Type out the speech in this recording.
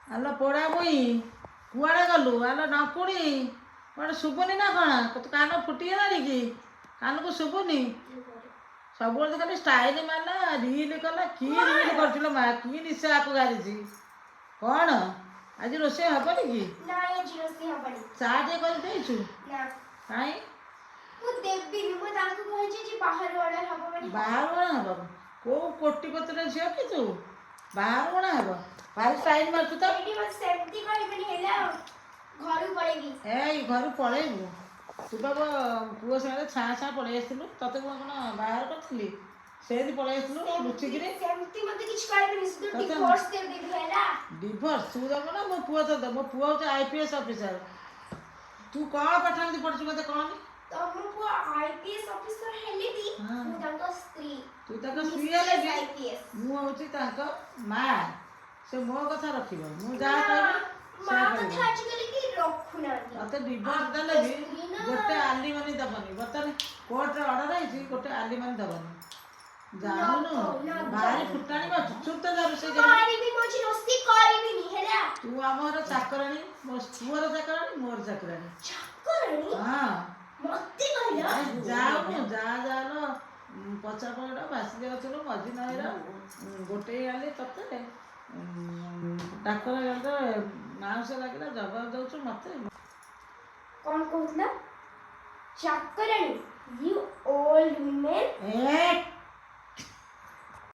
ଆଲୋ ପୋଡ଼ା ମୁଇଁ କୁଆଡ଼େ ଗଲୁ? ଆଲୋ ନକୁଣି କୁଆଡ଼େ ଶୁଭୁନି ନା କ'ଣ? ତୋ କାନ ଫୁଟିଗଲାଣି କି? କାନକୁ ଶୁଭୁନି? ସବୁବେଳେ ତ ଖାଲି ଷ୍ଟାଇଲ ମାରିଲା, ରିଲ୍ କଲା। କି ରିଲ୍ କରୁଥିଲ ମା? କି ନିଶା ଆକୁ ଗାରିଛି? କ'ଣ ଆଜି ରୋଷେଇ ହବନି କି? ଚା ଟିକେ କରି ଦେଇଛୁ? କାଇଁ ବାହାରୁ କ'ଣ ହବ? କୋଉ କୋଟିପତିର ଝିଅ କି ତୁ? ବାହାରୁ କ'ଣ ହବ? ଭାରି ଷ୍ଟାଇଲ ମାରୁଛୁ ତ। ଏଇ ଘରୁ ପଳେଇବୁ? ତୁ ବା ପୁଅ ସାଙ୍ଗରେ ଛାଁ ଛାଁ ପଳେଇ ଆସିଥିଲୁ। ତତେ ମୁଁ କ'ଣ ବାହାର କରିଥିଲି? ସେମିତି ପଳେଇ ଆସିଥିଲୁ ଲୁଚିକିରି। ଡିଭୋର୍ସ ତୁ ଦେବ ନା ମୋ ପୁଅ ତ ଦେବ? ମୋ ପୁଅ ହେଉଛି IPS ଅଫିସର। ତୁ କ'ଣ ପାଠାନ୍ତି ପଢ଼ୁଛୁ ମୋତେ କହନି? ତୁ ତାଙ୍କ ସ୍ତ୍ରୀ ହେଲେ ବି ମୁଁ ହେଉଛି ତାଙ୍କ ମା। ସେ ମୋ କଥା ରଖିବ। ମୁଁ ଯାହା କହିବି ତତେ ଡିଭୋର୍ସ ଦେଲେ ବି ଗୋଟେ ଆଲିମନି ଦେବନି। ବର୍ତ୍ତମାନ କୋର୍ଟରେ ଅର୍ଡର ହେଇଛି, ଗୋଟେ ଆଲିମନି ଦେବନି। ଜାଣୁନୁ ଭାରି ଫୁଟାଣି ମାରୁଛୁ। ଚୁପ୍ ତ ଯା ରୋଷେଇ ତୁ ଆମର ଚାକରାଣୀ, ମୋ ପୁଅର ଚାକରାଣୀ, ମୋର ଚାକରାଣୀ। ହଁ ଯାଉନୁ ଯା ଯାଲୋ ପଛା ପଟ ବାସି ଯାଉଥିଲୁ ମଝି ନଈର ଗୋଟେଇ ଆଲି ତତେ ଡାକ୍ତର ଗଲେ ମାଉଁସ ଲାଗିଲା ଜବାବ ଦଉଛୁ ମତେ। କ'ଣ କହୁଥିଲା? ଚାକରାଣୀ? You old woman?